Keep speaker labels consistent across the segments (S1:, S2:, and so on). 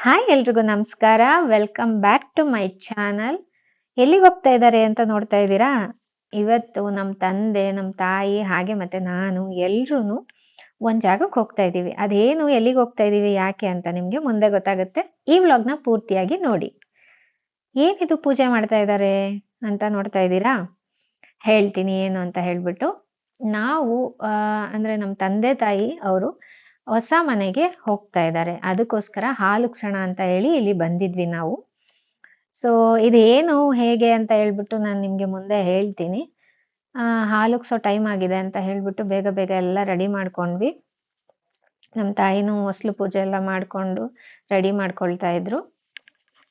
S1: Hi ಎಲ್ರಿಗೂ ನಮಸ್ಕಾರ. Welcome back to my channel. ಎಲ್ಲಿಗೆ ಹೋಗ್ತಾ ಇದ್ದಾರೆ ಅಂತ ನೋಡ್ತಾ ಇದ್ದೀರಾ? ಇವತ್ತು ನಮ್ಮ ತಂದೆ, ನಮ್ಮ ತಾಯಿ ಹಾಗೆ ಮತ್ತೆ ನಾನು ಎಲ್ರೂನು ಒಂದ್ ಜಾಗಕ್ಕೆ ಹೋಗ್ತಾ ಇದ್ದೀವಿ. ಅದೇನು, ಎಲ್ಲಿಗೆ ಹೋಗ್ತಾ ಇದ್ದೀವಿ, ಯಾಕೆ ಅಂತ ನಿಮ್ಗೆ ಮುಂದೆ ಗೊತ್ತಾಗುತ್ತೆ. ಈ ವ್ಲಾಗ್ನ ಪೂರ್ತಿಯಾಗಿ ನೋಡಿ. ಏನಿದು ಪೂಜೆ ಮಾಡ್ತಾ ಇದ್ದಾರೆ ಅಂತ ನೋಡ್ತಾ ಇದ್ದೀರಾ? ಹೇಳ್ತೀನಿ ಏನು ಅಂತ ಹೇಳ್ಬಿಟ್ಟು. ನಾವು ಅಂದ್ರೆ ನಮ್ಮ ತಂದೆ ತಾಯಿ ಅವರು ಹೊಸ ಮನೆಗೆ ಹೋಗ್ತಾ ಇದ್ದಾರೆ. ಅದಕ್ಕೋಸ್ಕರ ಹಾಲುಕ್ಸೋಣ ಅಂತ ಹೇಳಿ ಇಲ್ಲಿ ಬಂದಿದ್ವಿ ನಾವು. ಸೊ ಇದೇನು ಹೇಗೆ ಅಂತ ಹೇಳ್ಬಿಟ್ಟು ನಾನು ನಿಮ್ಗೆ ಮುಂದೆ ಹೇಳ್ತೀನಿ. ಹಾಲುಕ್ಸೋ ಟೈಮ್ ಆಗಿದೆ ಅಂತ ಹೇಳ್ಬಿಟ್ಟು ಬೇಗ ಬೇಗ ಎಲ್ಲ ರೆಡಿ ಮಾಡ್ಕೊಂಡ್ವಿ. ನಮ್ಮ ತಾಯಿನೂ ಹೊಸ್ಲು ಪೂಜೆ ಎಲ್ಲ ಮಾಡ್ಕೊಂಡು ರೆಡಿ ಮಾಡ್ಕೊಳ್ತಾ ಇದ್ರು.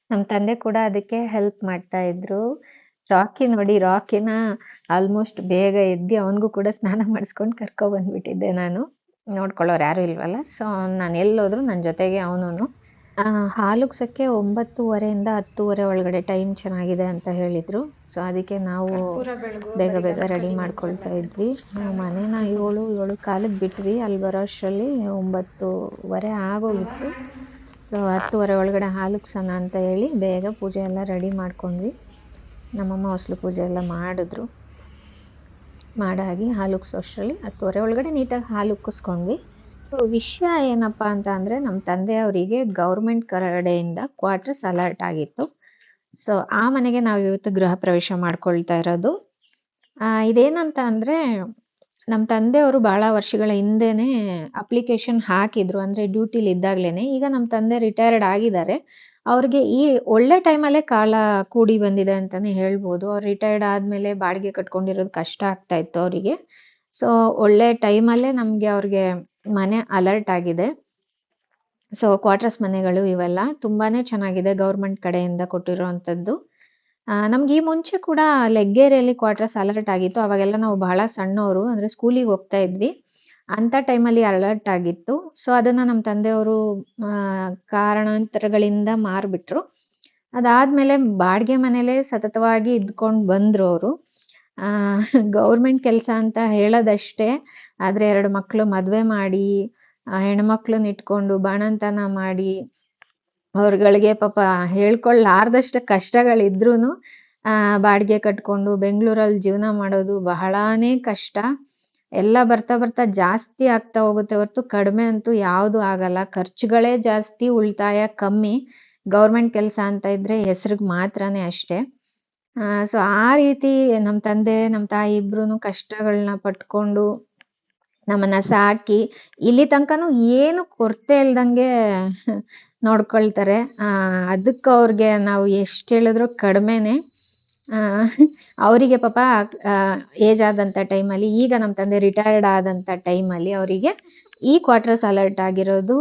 S1: ನಮ್ಮ ತಂದೆ ಕೂಡ ಅದಕ್ಕೆ ಹೆಲ್ಪ್ ಮಾಡ್ತಾ ಇದ್ರು. ರಾಕಿ ನೋಡಿ, ರಾಕಿನ ಆಲ್ಮೋಸ್ಟ್ ಬೇಗ ಎದ್ದು ಅವನಿಗೂ ಕೂಡ ಸ್ನಾನ ಮಾಡಿಸ್ಕೊಂಡು ಕರ್ಕೊ ಬಂದ್ಬಿಟ್ಟಿದ್ದೆ ನಾನು. ನೋಡ್ಕೊಳ್ಳೋರು ಯಾರು ಇಲ್ವಲ್ಲ, ಸೊ ನಾನು ಎಲ್ಲೋದ್ರು ನನ್ನ ಜೊತೆಗೆ ಅವನು. ಹಾಲುಗ್ಸಕ್ಕೆ 9:30 10:00 ಒಳಗಡೆ ಟೈಮ್ ಚೆನ್ನಾಗಿದೆ ಅಂತ ಹೇಳಿದ್ರು. ಸೊ ಅದಕ್ಕೆ ನಾವು ಬೇಗ ಬೇಗ ರೆಡಿ ಮಾಡ್ಕೊಳ್ತಾ ಇದ್ವಿ. ನಾವು ಮನೇನ 7 ಬಿಟ್ವಿ. ಅಲ್ಲಿ ಬರೋ ಅಷ್ಟರಲ್ಲಿ 9:30 ಆಗೋಗಿತ್ತು. ಸೊ 10:30 ಒಳಗಡೆ ಹಾಲುಗ್ಸೋಣ ಅಂತ ಹೇಳಿ ಬೇಗ ಪೂಜೆ ಎಲ್ಲ ರೆಡಿ ಮಾಡ್ಕೊಂಡ್ವಿ. ನಮ್ಮಮ್ಮ ಹೊಸ್ಲು ಪೂಜೆ ಎಲ್ಲ ಮಾಡಿದ್ರು. ಮಾಡಾಗಿ ಹಾಲುಗ್ಸೋ ಅಷ್ಟರಲ್ಲಿ 10:30 ಒಳಗಡೆ ನೀಟಾಗಿ ಹಾಲು ಉಕ್ಕಿಸ್ಕೊಂಡ್ವಿ. ಸೊ ವಿಷಯ ಏನಪ್ಪ ಅಂತ ಅಂದರೆ, ನಮ್ಮ ತಂದೆಯವರಿಗೆ ಗೌರ್ಮೆಂಟ್ ಕಡೆಯಿಂದ ಕ್ವಾರ್ಟರ್ಸ್ ಅಲರ್ಟ್ ಆಗಿತ್ತು. ಸೊ ಆ ಮನೆಗೆ ನಾವು ಇವತ್ತು ಗೃಹ ಪ್ರವೇಶ ಮಾಡ್ಕೊಳ್ತಾ ಇರೋದು. ಇದೇನಂತ ಅಂದರೆ, ನಮ್ಮ ತಂದೆಯವರು ಭಾಳ ವರ್ಷಗಳ ಹಿಂದೆನೇ ಅಪ್ಲಿಕೇಶನ್ ಹಾಕಿದ್ರು. ಅಂದರೆ ಡ್ಯೂಟಿಲಿ ಇದ್ದಾಗಲೇ. ಈಗ ನಮ್ಮ ತಂದೆ ರಿಟೈರ್ಡ್ ಆಗಿದ್ದಾರೆ. ಅವ್ರಿಗೆ ಈ ಒಳ್ಳೆ ಟೈಮಲ್ಲೇ ಕಾಲ ಕೂಡಿ ಬಂದಿದೆ ಅಂತಲೇ ಹೇಳ್ಬೋದು. ಅವ್ರು ರಿಟೈರ್ಡ್ ಆದಮೇಲೆ ಬಾಡಿಗೆ ಕಟ್ಕೊಂಡಿರೋದು ಕಷ್ಟ ಆಗ್ತಾ ಇತ್ತು ಅವರಿಗೆ. ಸೊ ಒಳ್ಳೆ ಟೈಮಲ್ಲೇ ನಮಗೆ ಅವ್ರಿಗೆ ಮನೆ ಅಲರ್ಟ್ ಆಗಿದೆ. ಸೊ ಕ್ವಾರ್ಟರ್ಸ್ ಮನೆಗಳು ಇವೆಲ್ಲ ತುಂಬಾ ಚೆನ್ನಾಗಿದೆ, ಗೌರ್ಮೆಂಟ್ ಕಡೆಯಿಂದ ಕೊಟ್ಟಿರೋವಂಥದ್ದು. ನಮ್ಗೆ ಈ ಮುಂಚೆ ಕೂಡ ಲೆಗ್ಗೇರಿಯಲ್ಲಿ ಕ್ವಾರ್ಟರ್ಸ್ ಅಲರ್ಟ್ ಆಗಿತ್ತು. ಅವಾಗೆಲ್ಲ ನಾವು ಬಹಳ ಸಣ್ಣವರು, ಅಂದರೆ ಸ್ಕೂಲಿಗೆ ಹೋಗ್ತಾ ಇದ್ವಿ. ಅಂಥ ಟೈಮಲ್ಲಿ ಅಲರ್ಟ್ ಆಗಿತ್ತು. ಸೊ ಅದನ್ನು ನಮ್ಮ ತಂದೆಯವರು ಕಾರಣಾಂತರಗಳಿಂದ ಮಾರಿಬಿಟ್ರು. ಅದಾದಮೇಲೆ ಬಾಡಿಗೆ ಮನೇಲೇ ಸತತವಾಗಿ ಇದ್ಕೊಂಡು ಬಂದರು ಅವರು. ಗೌರ್ಮೆಂಟ್ ಕೆಲಸ ಅಂತ ಹೇಳೋದಷ್ಟೇ, ಆದರೆ 2 ಮಕ್ಕಳು ಮದುವೆ ಮಾಡಿ, ಹೆಣ್ಮಕ್ಳನ್ನ ಇಟ್ಕೊಂಡು ಬಾಣಂತನ ಮಾಡಿ, ಅವ್ರುಗಳಿಗೆ ಪಾಪ ಹೇಳ್ಕೊಳ್ಳಾರ್ದಷ್ಟು ಕಷ್ಟಗಳಿದ್ರೂ ಬಾಡಿಗೆ ಕಟ್ಕೊಂಡು ಬೆಂಗಳೂರಲ್ಲಿ ಜೀವನ ಮಾಡೋದು ಬಹಳಾನೇ ಕಷ್ಟ. ಎಲ್ಲ ಬರ್ತಾ ಬರ್ತಾ ಜಾಸ್ತಿ ಆಗ್ತಾ ಹೋಗುತ್ತೆ ಹೊರತು ಕಡಿಮೆ ಅಂತೂ ಯಾವುದೂ ಆಗಲ್ಲ. ಖರ್ಚುಗಳೇ ಜಾಸ್ತಿ, ಉಳಿತಾಯ ಕಮ್ಮಿ. ಗೌರ್ಮೆಂಟ್ ಕೆಲಸ ಅಂತ ಇದ್ದರೆ ಹೆಸ್ರಿಗೆ ಮಾತ್ರನೇ ಅಷ್ಟೇ. ಸೊ ಆ ರೀತಿ ನಮ್ಮ ತಂದೆ ನಮ್ಮ ತಾಯಿ ಇಬ್ಬರೂ ಕಷ್ಟಗಳನ್ನ ಪಟ್ಕೊಂಡು ನಮ್ಮನ್ನ ಸಾಕಿ ಇಲ್ಲಿ ತನಕನೂ ಏನು ಕೊರತೆ ಇಲ್ದಂಗೆ ನೋಡ್ಕೊಳ್ತಾರೆ. ಅದಕ್ಕೆ ಅವ್ರಿಗೆ ನಾವು ಎಷ್ಟು ಹೇಳಿದ್ರು ಕಡಿಮೆನೆ. ಅವರಿಗೆ ಪಾಪ ಏಜ್ ಆದಂಥ ಟೈಮಲ್ಲಿ, ಈಗ ನಮ್ಮ ತಂದೆ ರಿಟೈರ್ಡ್ ಆದಂಥ ಟೈಮಲ್ಲಿ ಅವರಿಗೆ ಈ ಕ್ವಾರ್ಟರ್ಸ್ ಅಲರ್ಟ್ ಆಗಿರೋದು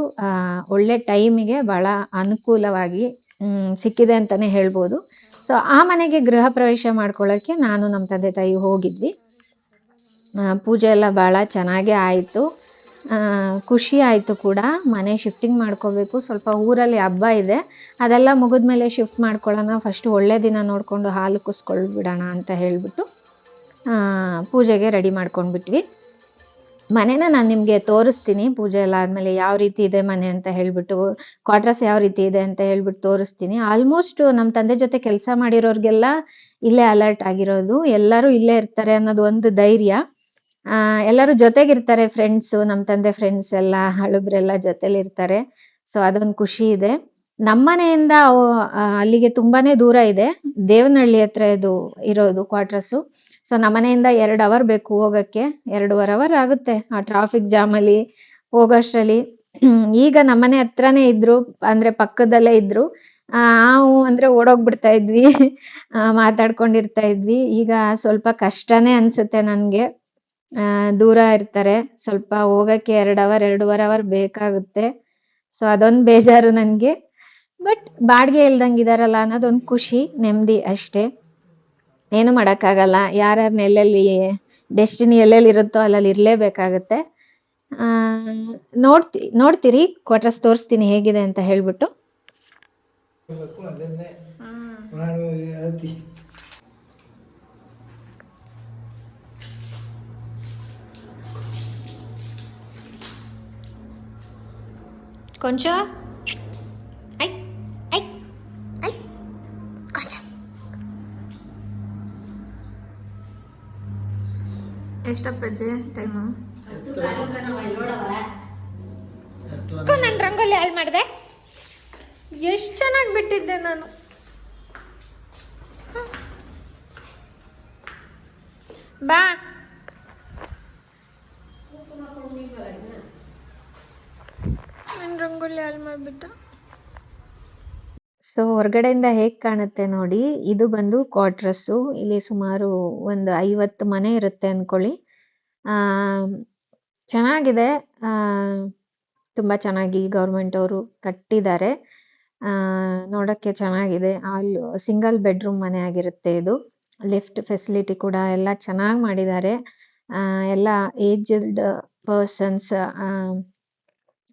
S1: ಒಳ್ಳೆ ಟೈಮಿಗೆ ಭಾಳ ಅನುಕೂಲವಾಗಿ ಸಿಕ್ಕಿದೆ ಅಂತಲೇ ಹೇಳ್ಬೋದು. ಸೊ ಆ ಮನೆಗೆ ಗೃಹ ಪ್ರವೇಶ ಮಾಡ್ಕೊಳ್ಳೋಕ್ಕೆ ನಾನು ನಮ್ಮ ತಂದೆ ತಾಯಿ ಹೋಗಿದ್ವಿ. ಪೂಜೆ ಎಲ್ಲ ಭಾಳ ಚೆನ್ನಾಗೇ ಆಯಿತು. ಖುಷಿ ಆಯಿತು ಕೂಡ. ಮನೆ ಶಿಫ್ಟಿಂಗ್ ಮಾಡ್ಕೋಬೇಕು, ಸ್ವಲ್ಪ ಊರಲ್ಲಿ ಹಬ್ಬ ಇದೆ, ಅದೆಲ್ಲ ಮುಗಿದ್ಮೇಲೆ ಶಿಫ್ಟ್ ಮಾಡ್ಕೊಳ್ಳೋಣ, ಫಸ್ಟು ಒಳ್ಳೆ ದಿನ ನೋಡಿಕೊಂಡು ಹಾಲು ಕುಸ್ಕೊಳ್ಬಿಡೋಣ ಅಂತ ಹೇಳಿಬಿಟ್ಟು ಪೂಜೆಗೆ ರೆಡಿ ಮಾಡ್ಕೊಂಡ್ಬಿಟ್ವಿ. ಮನೇನ ನಾನು ನಿಮಗೆ ತೋರಿಸ್ತೀನಿ. ಪೂಜೆ ಎಲ್ಲ ಆದಮೇಲೆ ಯಾವ ರೀತಿ ಇದೆ ಮನೆ ಅಂತ ಹೇಳಿಬಿಟ್ಟು, ಕ್ವಾರ್ಟರ್ಸ್ ಯಾವ ರೀತಿ ಇದೆ ಅಂತ ಹೇಳ್ಬಿಟ್ಟು ತೋರಿಸ್ತೀನಿ. ಆಲ್ಮೋಸ್ಟ್ ನಮ್ಮ ತಂದೆ ಜೊತೆ ಕೆಲಸ ಮಾಡಿರೋರಿಗೆಲ್ಲ ಇಲ್ಲೇ ಅಲರ್ಟ್ ಆಗಿರೋದು. ಎಲ್ಲರೂ ಇಲ್ಲೇ ಇರ್ತಾರೆ ಅನ್ನೋದು ಒಂದು ಧೈರ್ಯ. ಎಲ್ಲರೂ ಜೊತೆಗಿರ್ತಾರೆ, ಫ್ರೆಂಡ್ಸು, ನಮ್ಮ ತಂದೆ ಫ್ರೆಂಡ್ಸ್ ಎಲ್ಲ ಹಳಬ್ರೆಲ್ಲ ಜೊತೆಲಿರ್ತಾರೆ. ಸೊ ಅದೊಂದು ಖುಷಿ ಇದೆ. ನಮ್ಮ ಮನೆಯಿಂದ ಅಲ್ಲಿಗೆ ತುಂಬಾನೇ ದೂರ ಇದೆ. ದೇವನಹಳ್ಳಿ ಹತ್ರ ಇದು ಇರೋದು ಕ್ವಾರ್ಟರ್ಸು. ಸೊ ನಮ್ಮ ಮನೆಯಿಂದ 2 ಅವರ್ ಬೇಕು ಹೋಗೋಕ್ಕೆ. 2.5 ಅವರ್ ಆಗುತ್ತೆ ಆ ಟ್ರಾಫಿಕ್ ಜಾಮಲ್ಲಿ ಹೋಗೋಷ್ಟರಲ್ಲಿ. ಈಗ ನಮ್ಮನೆ ಹತ್ರನೇ ಇದ್ರು, ಅಂದರೆ ಪಕ್ಕದಲ್ಲೇ ಇದ್ರು, ನಾವು ಅಂದರೆ ಓಡೋಗ್ಬಿಡ್ತಾ ಇದ್ವಿ, ಮಾತಾಡ್ಕೊಂಡಿರ್ತಾ ಇದ್ವಿ. ಈಗ ಸ್ವಲ್ಪ ಕಷ್ಟನೇ ಅನಿಸುತ್ತೆ ನನಗೆ. ದೂರ ಇರ್ತಾರೆ, ಸ್ವಲ್ಪ ಹೋಗೋಕ್ಕೆ 2 ಅವರ್ 2.5 ಅವರ್ ಬೇಕಾಗುತ್ತೆ. ಸೊ ಅದೊಂದು ಬೇಜಾರು ನನಗೆ. ಬಟ್ ಬಾಡಿಗೆ ಇಲ್ದಂಗಿದಾರಲ್ಲ ಅನ್ನೋದೊಂದು ಖುಷಿ, ನೆಮ್ಮದಿ ಅಷ್ಟೇ. ಏನು ಮಾಡೋಕ್ಕಾಗಲ್ಲ. ಯಾರ್ಯಾರನ್ನ ಎಲ್ಲೆಲ್ಲಿ ಡೆಸ್ಟಿನಿ ಎಲ್ಲೆಲ್ಲಿ ಇರುತ್ತೋ ಅಲ್ಲಲ್ಲಿ ಇರಲೇಬೇಕಾಗುತ್ತೆ. ನೋಡ್ತೀರಿ, ಕ್ವಾರ್ಟರ್ಸ್ ತೋರಿಸ್ತೀನಿ ಹೇಗಿದೆ ಅಂತ ಹೇಳ್ಬಿಟ್ಟು. ಕೊಂಚ ಐ ಎಷ್ಟಪ್ಪಜ್ಜಿ ಟೈಮು? ನಾನು ರಂಗೋಲಿ ಹಾಳು ಮಾಡಿದೆ. ಎಷ್ಟು ಚೆನ್ನಾಗಿ ಬಿಟ್ಟಿದ್ದೆ ನಾನು. ಬಾ ನಾನು ರಂಗೋಲಿ ಹಾಳು ಮಾಡಿಬಿಟ್ಟ. ಸೊ ಹೊರಗಡೆಯಿಂದ ಹೇಗೆ ಕಾಣುತ್ತೆ ನೋಡಿ. ಇದು ಬಂದು ಕ್ವಾರ್ಟರ್ಸು. ಇಲ್ಲಿ ಸುಮಾರು ಒಂದು 50 ಮನೆ ಇರುತ್ತೆ ಅಂದ್ಕೊಳ್ಳಿ. ಚೆನ್ನಾಗಿದೆ. ತುಂಬ ಚೆನ್ನಾಗಿ ಗೌರ್ಮೆಂಟ್ ಅವರು ಕಟ್ಟಿದ್ದಾರೆ. ನೋಡೋಕ್ಕೆ ಚೆನ್ನಾಗಿದೆ. ಅಲ್ಲಿ ಸಿಂಗಲ್ ಬೆಡ್ರೂಮ್ ಮನೆ ಆಗಿರುತ್ತೆ ಇದು. ಲಿಫ್ಟ್ ಫೆಸಿಲಿಟಿ ಕೂಡ ಎಲ್ಲ ಚೆನ್ನಾಗಿ ಮಾಡಿದ್ದಾರೆ. ಎಲ್ಲ ಏಜ್ಡ್ ಪರ್ಸನ್ಸ್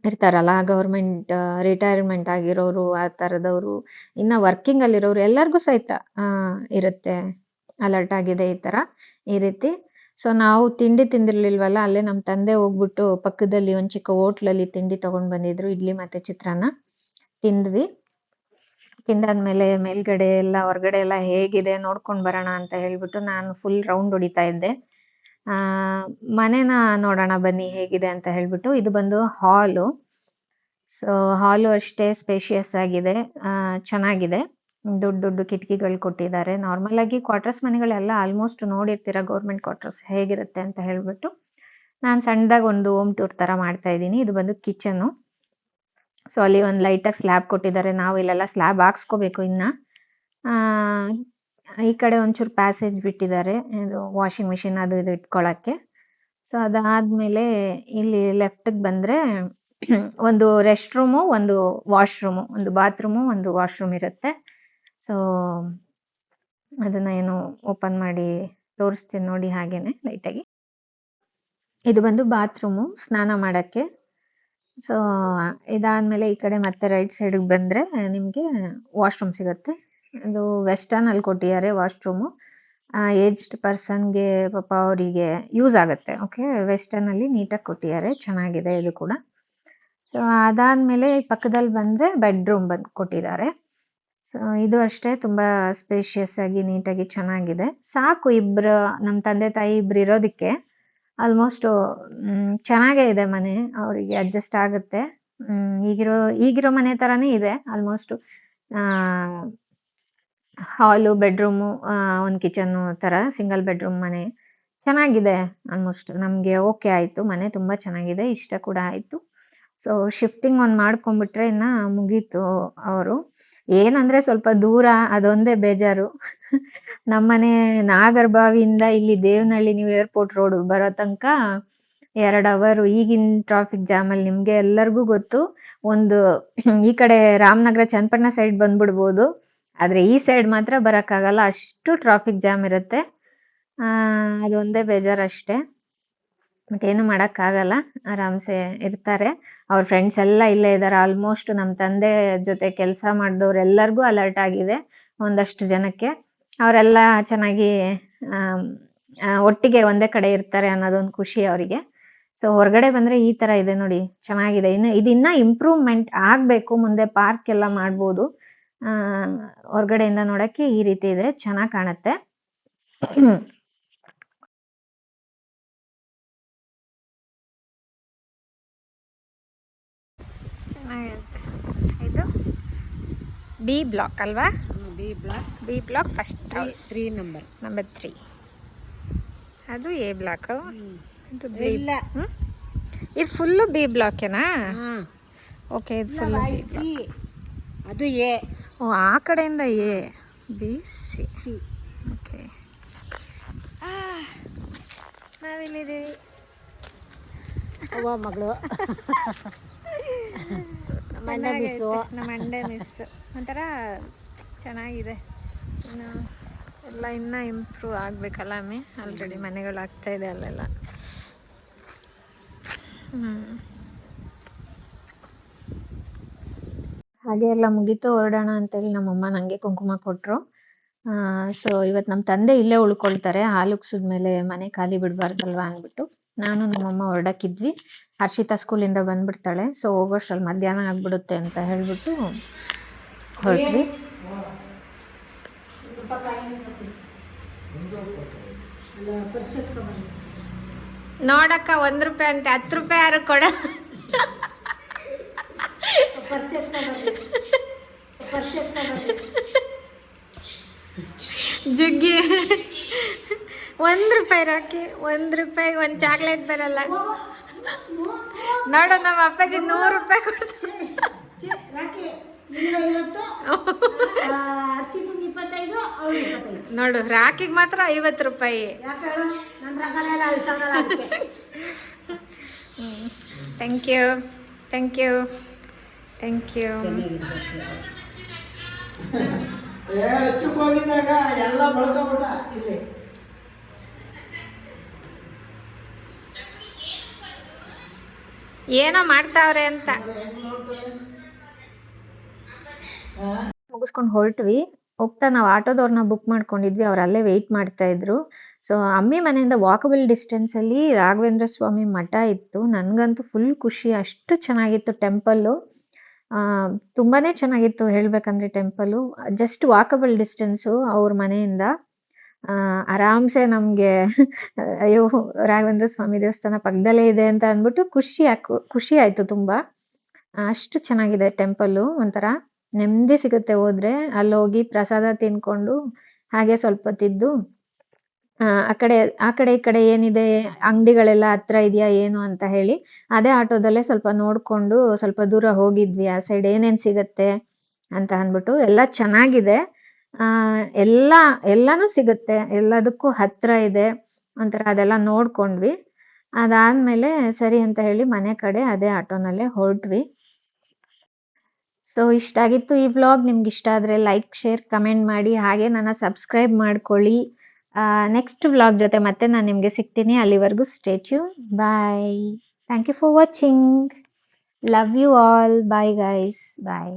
S1: ಇರ್ತಾರಲ್ಲ, ಗೌರ್ಮೆಂಟ್ ರಿಟೈರ್ಮೆಂಟ್ ಆಗಿರೋರು, ಆ ಥರದವರು, ಇನ್ನು ವರ್ಕಿಂಗಲ್ಲಿರೋರು ಎಲ್ಲರಿಗೂ ಸಹಿತ ಇರುತ್ತೆ. ಅಲರ್ಟ್ ಆಗಿದೆ ಈ ರೀತಿ. ಸೊ ನಾವು ತಿಂಡಿ ತಿಂದಿರ್ಲಿಲ್ವಲ್ಲ, ಅಲ್ಲೇ ನಮ್ಮ ತಂದೆ ಹೋಗ್ಬಿಟ್ಟು ಪಕ್ಕದಲ್ಲಿ ಒಂದು ಚಿಕ್ಕ ಹೋಟ್ಲಲ್ಲಿ ತಿಂಡಿ ತೊಗೊಂಡು ಬಂದಿದ್ರು. ಇಡ್ಲಿ ಮತ್ತು ಚಿತ್ರಾನ್ನ ತಿಂದ್ವಿ. ತಿಂದಾದ್ಮೇಲೆ ಮೇಲ್ಗಡೆ ಎಲ್ಲ ಹೊರಗಡೆ ಎಲ್ಲ ಹೇಗಿದೆ ನೋಡ್ಕೊಂಡು ಬರೋಣ ಅಂತ ಹೇಳ್ಬಿಟ್ಟು ನಾನು ಫುಲ್ ರೌಂಡ್ ಹೊಡಿತಾ ಇದ್ದೆ. ಮನೆನ ನೋಡೋಣ ಬನ್ನಿ ಹೇಗಿದೆ ಅಂತ ಹೇಳ್ಬಿಟ್ಟು. ಇದು ಬಂದು ಹಾಲು. ಸೊ ಹಾಲು ಅಷ್ಟೇ ಸ್ಪೇಷಿಯಸ್ ಆಗಿದೆ, ಚೆನ್ನಾಗಿದೆ. ದೊಡ್ಡ ದೊಡ್ಡ ಕಿಟಕಿಗಳು ಕೊಟ್ಟಿದ್ದಾರೆ. ನಾರ್ಮಲ್ ಆಗಿ ಕ್ವಾರ್ಟರ್ಸ್ ಮನೆಗಳೆಲ್ಲ ಆಲ್ಮೋಸ್ಟ್ ನೋಡಿರ್ತೀರ ಗೌರ್ಮೆಂಟ್ ಕ್ವಾರ್ಟರ್ಸ್ ಹೇಗಿರುತ್ತೆ ಅಂತ ಹೇಳ್ಬಿಟ್ಟು. ನಾನು ಸಣ್ಣದಾಗಿ ಒಂದು ಹೋಮ್ ಟೂರ್ ಥರ ಮಾಡ್ತಾ ಇದ್ದೀನಿ. ಇದು ಬಂದು ಕಿಚನ್ನು. ಸೊ ಅಲ್ಲಿ ಒಂದು ಲೈಟಾಗಿ ಸ್ಲ್ಯಾಬ್ ಕೊಟ್ಟಿದ್ದಾರೆ. ನಾವು ಇಲ್ಲೆಲ್ಲ ಸ್ಲ್ಯಾಬ್ ಹಾಕ್ಸ್ಕೋಬೇಕು ಇನ್ನು. ಈ ಕಡೆ ಒಂಚೂರು ಪ್ಯಾಸೇಜ್ ಬಿಟ್ಟಿದ್ದಾರೆ, ಇದು ವಾಷಿಂಗ್ ಮಿಷಿನ್ ಅದು ಇದು ಇಟ್ಕೊಳ್ಳೋಕ್ಕೆ. ಸೊ ಅದಾದಮೇಲೆ ಇಲ್ಲಿ ಲೆಫ್ಟಿಗೆ ಬಂದರೆ ಒಂದು ರೆಸ್ಟ್ ರೂಮು, ಒಂದು ವಾಶ್ರೂಮು, ಒಂದು ಬಾತ್ರೂಮು, ಒಂದು ವಾಶ್ರೂಮ್ ಇರುತ್ತೆ. ಸೊ ಅದನ್ನು ಏನು ಓಪನ್ ಮಾಡಿ ತೋರಿಸ್ತೀನಿ ನೋಡಿ ಹಾಗೇನೆ ಲೈಟಾಗಿ. ಇದು ಬಂದು ಬಾತ್ರೂಮು, ಸ್ನಾನ ಮಾಡೋಕ್ಕೆ. ಸೊ ಇದಾದಮೇಲೆ ಈ ಕಡೆ ಮತ್ತೆ ರೈಟ್ ಸೈಡಿಗೆ ಬಂದರೆ ನಿಮಗೆ ವಾಶ್ರೂಮ್ ಸಿಗುತ್ತೆ. ಇದು ವೆಸ್ಟರ್ನಲ್ಲಿ ಕೊಟ್ಟಿದ್ದಾರೆ ವಾಶ್ರೂಮು. ಏಜ್ಡ್ ಪರ್ಸನ್ಗೆ ಪಾಪ ಅವರಿಗೆ ಯೂಸ್ ಆಗುತ್ತೆ. ಓಕೆ, ವೆಸ್ಟರ್ನಲ್ಲಿ ನೀಟಾಗಿ ಕೊಟ್ಟಿದ್ದಾರೆ, ಚೆನ್ನಾಗಿದೆ ಇದು ಕೂಡ. ಸೊ ಅದಾದಮೇಲೆ ಪಕ್ಕದಲ್ಲಿ ಬಂದರೆ ಬೆಡ್ರೂಮ್ ಬಂದು ಕೊಟ್ಟಿದ್ದಾರೆ. ಸೊ ಇದು ಅಷ್ಟೇ ತುಂಬ ಸ್ಪೇಷಿಯಸ್ ಆಗಿ ನೀಟಾಗಿ ಚೆನ್ನಾಗಿದೆ. ಸಾಕು, ಇಬ್ಬರು ನಮ್ಮ ತಂದೆ ತಾಯಿ ಇಬ್ಬರು ಇರೋದಕ್ಕೆ ಆಲ್ಮೋಸ್ಟು ಚೆನ್ನಾಗೇ ಇದೆ ಮನೆ. ಅವರಿಗೆ ಅಡ್ಜಸ್ಟ್ ಆಗುತ್ತೆ. ಈಗಿರೋ ಮನೆ ಥರನೇ ಇದೆ ಆಲ್ಮೋಸ್ಟು. ಹಾಲು, ಬೆಡ್ರೂಮು, ಒಂದು ಕಿಚನ್ನು ಥರ ಸಿಂಗಲ್ ಬೆಡ್ರೂಮ್ ಮನೆ ಚೆನ್ನಾಗಿದೆ. ಆಲ್ಮೋಸ್ಟ್ ನಮಗೆ ಓಕೆ ಆಯಿತು. ಮನೆ ತುಂಬ ಚೆನ್ನಾಗಿದೆ, ಇಷ್ಟ ಕೂಡ ಆಯಿತು. ಸೊ ಶಿಫ್ಟಿಂಗ್ ಒಂದು ಮಾಡ್ಕೊಂಬಿಟ್ರೆ ಇನ್ನು ಮುಗೀತು. ಅವರು ಏನಂದರೆ ಸ್ವಲ್ಪ ದೂರ, ಅದೊಂದೇ ಬೇಜಾರು. ನಮ್ಮನೆ ನಾಗರಬಾವಿಯಿಂದ ಇಲ್ಲಿ ದೇವನಹಳ್ಳಿ ನ್ಯೂ ಏರ್ಪೋರ್ಟ್ ರೋಡ್ ಬರೋ ತನಕ 2 ಅವರ್. ಈಗಿನ ಟ್ರಾಫಿಕ್ ಜಾಮಲ್ಲಿ ನಿಮಗೆ ಎಲ್ಲರಿಗೂ ಗೊತ್ತು. ಒಂದು ಈ ಕಡೆ ರಾಮನಗರ ಚನ್ನಪಟ್ಟಣ ಸೈಡ್ ಬಂದ್ಬಿಡ್ಬೋದು, ಆದರೆ ಈ ಸೈಡ್ ಮಾತ್ರ ಬರೋಕ್ಕಾಗಲ್ಲ, ಅಷ್ಟು ಟ್ರಾಫಿಕ್ ಜಾಮ್ ಇರುತ್ತೆ. ಅದೊಂದೇ ಬೇಜಾರಷ್ಟೇ. ಬಟ್ ಏನು ಮಾಡೋಕ್ಕಾಗಲ್ಲ, ಆರಾಮ್ಸೆ ಇರ್ತಾರೆ. ಅವ್ರ ಫ್ರೆಂಡ್ಸ್ ಎಲ್ಲ ಇಲ್ಲೇ ಇದ್ದಾರೆ. ಆಲ್ಮೋಸ್ಟ್ ನಮ್ಮ ತಂದೆ ಜೊತೆ ಕೆಲಸ ಮಾಡಿದವ್ರೆಲ್ಲರಿಗೂ ಅಲರ್ಟ್ ಆಗಿದೆ, ಒಂದಷ್ಟು ಜನಕ್ಕೆ. ಅವರೆಲ್ಲ ಚೆನ್ನಾಗಿ ಒಟ್ಟಿಗೆ ಒಂದೇ ಕಡೆ ಇರ್ತಾರೆ ಅನ್ನೋದೊಂದು ಖುಷಿ ಅವರಿಗೆ. ಸೊ ಹೊರಗಡೆ ಬಂದರೆ ಈ ಥರ ಇದೆ ನೋಡಿ, ಚೆನ್ನಾಗಿದೆ. ಇದಿನ್ನೂ ಇಂಪ್ರೂವ್ಮೆಂಟ್ ಆಗಬೇಕು. ಮುಂದೆ ಪಾರ್ಕ್ ಎಲ್ಲ ಮಾಡ್ಬೋದು. ಹೊರಗಡೆಯಿಂದ ನೋಡೋಕ್ಕೆ ಈ ರೀತಿ ಇದೆ, ಚೆನ್ನಾಗಿ ಕಾಣುತ್ತೆ. ಚೆನ್ನಾಗಿರುತ್ತೆ. ಇದು ಬಿ ಬ್ಲಾಕ್ ಅಲ್ವಾ? B block first 3 number 3. ಅದು ಎ ಬ್ಲಾಕ್. ಇದು ಬಿ. ಇದು ಫುಲ್ಲು ಬಿ ಬ್ಲಾಕೇನಾ? ಓಕೆ, ಇದು ಫುಲ್ಲು ಬಿ ಬ್ಲಾಕ್.
S2: ಅದು ಎ.
S1: ಓ, ಆ ಕಡೆಯಿಂದ ಎ, ಬಿ, ಸಿ. ಓಕೆ, ನಾವಿಲ್ಲಿದ್ದೀವಿ.
S2: ಅವ್ವ ಮಗಳು
S1: ನಮ್ಮ ಅಂಡೆ ಮಿಸ್. ಒಂಥರ ಚೆನ್ನಾಗಿದೆ. ಇನ್ನೂ ಇಂಪ್ರೂವ್ ಆಗಬೇಕಲ್ಲ ಅಮ್ಮಿ. ಆಲ್ರೆಡಿ ಮನೆಗಳು ಆಗ್ತಾಯಿದೆ ಅಲ್ಲೆಲ್ಲ. ಹಾಗೆ ಎಲ್ಲ ಮುಗೀತು, ಹೊರಡೋಣ ಅಂತೇಳಿ ನಮ್ಮಮ್ಮ ನನಗೆ ಕುಂಕುಮ ಕೊಟ್ಟರು. ಸೊ ಇವತ್ತು ನಮ್ಮ ತಂದೆ ಇಲ್ಲೇ ಉಳ್ಕೊಳ್ತಾರೆ. ಹಾಲು ಉಗ್ಸಿದ್ಮೇಲೆ ಮನೆ ಖಾಲಿ ಬಿಡಬಾರ್ದಲ್ವ ಅಂದ್ಬಿಟ್ಟು ನಾನು ನಮ್ಮಮ್ಮ ಹೊರಡಕ್ಕಿದ್ವಿ. ಹರ್ಷಿತಾ ಸ್ಕೂಲಿಂದ ಬಂದ್ಬಿಡ್ತಾಳೆ. ಸೊ ಹೋಗೋಷ್ಟ್ರಲ್ಲಿ ಮಧ್ಯಾಹ್ನ ಆಗಿಬಿಡುತ್ತೆ ಅಂತ ಹೇಳಿಬಿಟ್ಟು ಹೊರಟ್ವಿ. ನೋಡಕ್ಕ 1 ರೂಪಾಯಿ ಅಂತೆ, 10 ರೂಪಾಯಿ ಯಾರು ಕೊಡ. ಜಗ್ಗಿ 1 ರೂಪಾಯಿ ರಾಕಿ, 1 ರೂಪಾಯಿಗೆ ಒಂದು ಚಾಕ್ಲೇಟ್ ಬರಲ್ಲ. ನೋಡು ನಮ್ಮ ಅಪ್ಪಾಜಿ 100 ರೂಪಾಯಿ ಕೊಡ್ತಾರೆ. ನೋಡು ರಾಕಿಗೆ ಮಾತ್ರ 50 ರೂಪಾಯಿ. Thank you, thank you, thank you.
S3: ಹೋಗಿದ್ದಾಗ ಎಲ್ಲ ಬಳ್ಕೊಬಿಟ್ಟ ಇಲ್ಲಿ.
S1: ಏನೋ ಮಾಡ್ತಾವ್ರೆ ಅಂತ ಮುಗಿಸ್ಕೊಂಡು ಹೊರಟ್ವಿ. ಹೋಗ್ತಾ ನಾವು ಆಟೋದವ್ರನ್ನ ಬುಕ್ ಮಾಡ್ಕೊಂಡಿದ್ವಿ, ಅವ್ರು ಅಲ್ಲೇ ವೆಯ್ಟ್ ಮಾಡ್ತಾ ಇದ್ರು. ಸೊ ಅಮ್ಮಿ ಮನೆಯಿಂದ ವಾಕಬಲ್ ಡಿಸ್ಟೆನ್ಸಲ್ಲಿ ರಾಘವೇಂದ್ರ ಸ್ವಾಮಿ ಮಠ ಇತ್ತು. ನನಗಂತೂ ಫುಲ್ ಖುಷಿ, ಅಷ್ಟು ಚೆನ್ನಾಗಿತ್ತು ಟೆಂಪಲ್ಲು. ತುಂಬಾ ಚೆನ್ನಾಗಿತ್ತು ಹೇಳಬೇಕಂದ್ರೆ ಟೆಂಪಲು. ಜಸ್ಟ್ ವಾಕಬಲ್ ಡಿಸ್ಟೆನ್ಸು ಅವ್ರ ಮನೆಯಿಂದ. ಆರಾಮ್ಸೆ ನಮಗೆ ಅಯ್ಯೋ ರಾಘವೇಂದ್ರ ಸ್ವಾಮಿ ದೇವಸ್ಥಾನ ಪಕ್ಕದಲ್ಲೇ ಇದೆ ಅಂತ ಅಂದ್ಬಿಟ್ಟು ಖುಷಿ ಆಯಿತು ತುಂಬ. ಅಷ್ಟು ಚೆನ್ನಾಗಿದೆ ಟೆಂಪಲ್ಲು. ಒಂಥರ ನೆಮ್ಮದಿ ಸಿಗುತ್ತೆ ಹೋದ್ರೆ. ಅಲ್ಲೋಗಿ ಪ್ರಸಾದ ತಿನ್ಕೊಂಡು ಹಾಗೆ ಸ್ವಲ್ಪ ಹೊತ್ತಿದ್ದು ಆ ಕಡೆ ಈ ಕಡೆ ಏನಿದೆ ಅಂಗಡಿಗಳೆಲ್ಲ ಹತ್ರ ಇದೆಯಾ ಏನು ಅಂತ ಹೇಳಿ ಅದೇ ಆಟೋದಲ್ಲೇ ಸ್ವಲ್ಪ ನೋಡ್ಕೊಂಡು ಸ್ವಲ್ಪ ದೂರ ಹೋಗಿದ್ವಿ. ಆ ಸೈಡ್ ಏನೇನು ಸಿಗತ್ತೆ ಅಂತ ಅಂದ್ಬಿಟ್ಟು. ಎಲ್ಲ ಚೆನ್ನಾಗಿದೆ, ಎಲ್ಲಾನು ಸಿಗುತ್ತೆ, ಎಲ್ಲದಕ್ಕೂ ಹತ್ರ ಇದೆ. ಒಂಥರ ಅದೆಲ್ಲ ನೋಡ್ಕೊಂಡ್ವಿ. ಅದಾದ್ಮೇಲೆ ಸರಿ ಅಂತ ಹೇಳಿ ಮನೆ ಕಡೆ ಅದೇ ಆಟೋನಲ್ಲೇ ಹೊರಟ್ವಿ. ಸೊ ಇಷ್ಟ ಆಗಿತ್ತು ಈ ವ್ಲಾಗ್. ನಿಮ್ಗೆ ಇಷ್ಟ ಆದರೆ ಲೈಕ್, ಶೇರ್, ಕಮೆಂಟ್ ಮಾಡಿ. ಹಾಗೆ ನನ್ನ ಸಬ್ಸ್ಕ್ರೈಬ್ ಮಾಡ್ಕೊಳ್ಳಿ. ನೆಕ್ಸ್ಟ್ ವ್ಲಾಗ್ ಜೊತೆ ಮತ್ತೆ ನಾನು ನಿಮಗೆ ಸಿಗ್ತೀನಿ. ಅಲ್ಲಿವರೆಗೂ stay tune. Bye. Thank you for watching. Love you all. Bye guys. Bye.